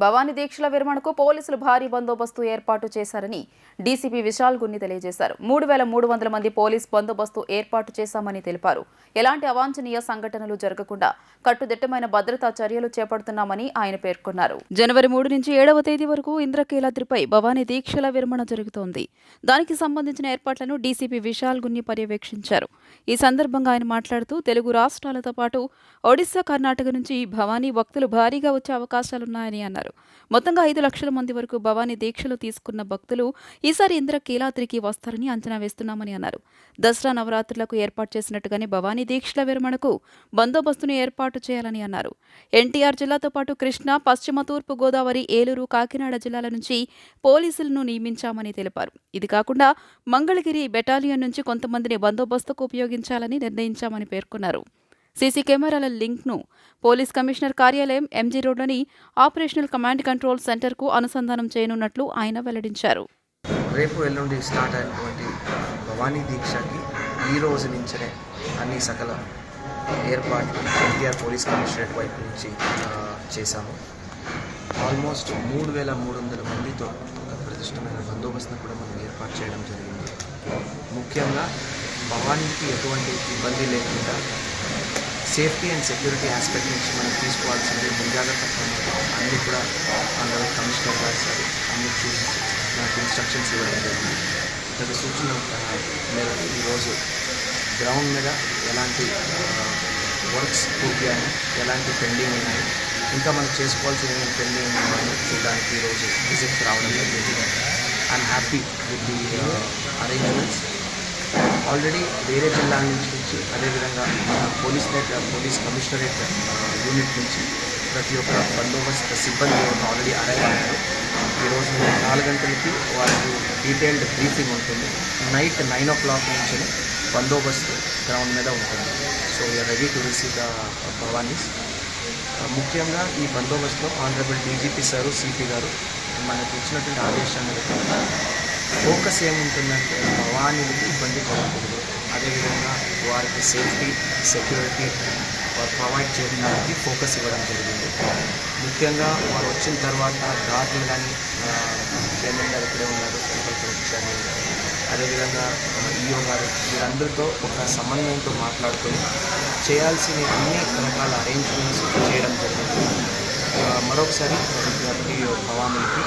భవానీ దీక్షల విరమణకు పోలీసులు భారీ బందోబస్తు ఏర్పాటు చేశారని డీసీపీ విశాల్ గున్ని తెలియజేశారు. 3,300 మంది పోలీస్ బందోబస్తు ఏర్పాటు చేశామని తెలిపారు. ఎలాంటి అవాంఛనీయ సంఘటనలు జరగకుండా కట్టుదిట్టమైన భద్రతా చర్యలు చేపడుతున్నామని ఆయన పేర్కొన్నారు. జనవరి 3 నుంచి 7వ తేదీ వరకు ఇంద్రకీలాద్రిపై భవానీ దీక్షల విరమణ జరుగుతోంది. దానికి సంబంధించిన ఏర్పాట్లను డీసీపీ విశాల్ గున్ని పర్యవేక్షించారు. ఈ సందర్భంగా ఆయన మాట్లాడుతూ తెలుగు రాష్ట్రాలతో పాటు ఒడిశా, కర్ణాటక నుంచి భవానీ భక్తులు భారీగా వచ్చే అవకాశాలున్నాయని అన్నారు. మొత్తంగా 5 లక్షల మంది వరకు భవానీ దీక్షలు తీసుకున్న భక్తులు ఈసారి ఇంద్రకీలాద్రికి వస్తారని అంచనా వేస్తున్నామని అన్నారు. దసరా నవరాత్రులకు ఏర్పాటు చేసినట్టుగానే భవానీ దీక్షల విరమణకు బందోబస్తును ఏర్పాటు చేయాలని అన్నారు. ఎన్టీఆర్ జిల్లాతో పాటు కృష్ణా, పశ్చిమ తూర్పు గోదావరి, ఏలూరు, కాకినాడ జిల్లాల నుంచి పోలీసులను నియమించామని తెలిపారు. ఇది కాకుండా మంగళగిరి బెటాలియన్ నుంచి కొంతమందిని బందోబస్తుకు ఉపయోగించాలని నిర్ణయించామని పేర్కొన్నారు. సీసీ కెమెరాల లింక్ను పోలీస్ కమిషనర్ కార్యాలయం, ఎంజీ రోడ్లోని ఆపరేషనల్ కమాండ్ కంట్రోల్ సెంటర్కు అనుసంధానం చేయనున్నట్లు ఆయన వెల్లడించారు. రేపు ఎల్లుండి స్టార్ట్ అయినటువంటి భవానీ దీక్షకి ఈ రోజు నుంచే అన్ని సకల ఏర్పాట్లు ఎన్టీఆర్ పోలీస్ కమిషనరేట్ వైపు నుంచి చేశాము. ఆల్మోస్ట్ 3,300 మందితో ఒక ప్రతిష్టమైన బందోబస్తును కూడా మనం ఏర్పాటు చేయడం జరిగింది. ముఖ్యంగా భవానీకి ఎటువంటి ఇబ్బంది లేకుండా సేఫ్టీ అండ్ సెక్యూరిటీ ఆస్పెక్ట్ నుంచి మనం తీసుకోవాల్సింది ముంజాగ్రత్త అన్నీ కూడా అందరూ కమిషనర్ గారు సార్ అన్ని చూసి నాకు ఇన్స్ట్రక్షన్స్ ఇవ్వడం జరిగింది. గత సూచన మేరకు ఈరోజు గ్రౌండ్ మీద ఎలాంటి వర్క్స్ పూర్తిగానే ఎలాంటి పెండింగ్ ఉన్నాయి, ఇంకా మనం చేసుకోవాల్సిన పెండింగ్ ఉన్నాయని చూడడానికి ఈరోజు విజిట్కి రావడం జరిగింది. I'm happy with the arrangements. Already వేరే జిల్లాల నుంచి అదేవిధంగా పోలీస్ కమిషనరేట్ యూనిట్ నుంచి ప్రతి ఒక్క బందోబస్తు సిబ్బంది ఆల్రెడీ అరైవ్ అయ్యారు. ఈరోజు 4 గంటలకి వాళ్ళకి డీటెయిల్డ్ బ్రీఫింగ్ ఉంటుంది. నైట్ 9 o'clock నుంచి బందోబస్తు గ్రౌండ్ మీద ఉంటుంది. So we are ready to receive the Bhavanis. ముఖ్యంగా ఈ బందోబస్తులో ఆనరబుల్ డీజీపీ సారు, సిపి గారు మనకు ఇచ్చినటువంటి ఆదేశాలు ఫోకస్ ఏముంటుందంటే భవానీలకి ఇబ్బంది కలగకూడదు, అదేవిధంగా వారికి సేఫ్టీ, సెక్యూరిటీ ప్రొవైడ్ చేయడానికి ఫోకస్ ఇవ్వడం జరిగింది. ముఖ్యంగా వారు వచ్చిన తర్వాత గార్డులు కానీ చైర్మన్ గారు ఇక్కడే ఉన్నారు, సెంట్రల్ కలెక్టర్, అదేవిధంగా ఈఓ గారు వీరందరితో ఒక సమన్వయంతో మాట్లాడుకొని చేయాల్సిన అన్ని రకాల అరేంజ్మెంట్స్ చేయడం జరిగింది. మరొకసారి భవానీకి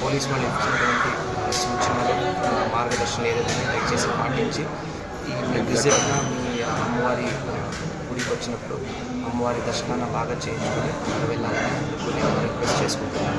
పోలీసు వాళ్ళు ఇచ్చినటువంటి సూచనలు, మార్గదర్శనం ఏదైతే దయచేసి పాటించి ఈ విజిట్గా మీ అమ్మవారి గుడికి వచ్చినప్పుడు అమ్మవారి దర్శనాన్ని బాగా చేయించుకొని వెళ్ళాలని రిక్వెస్ట్ చేసుకుంటున్నాను.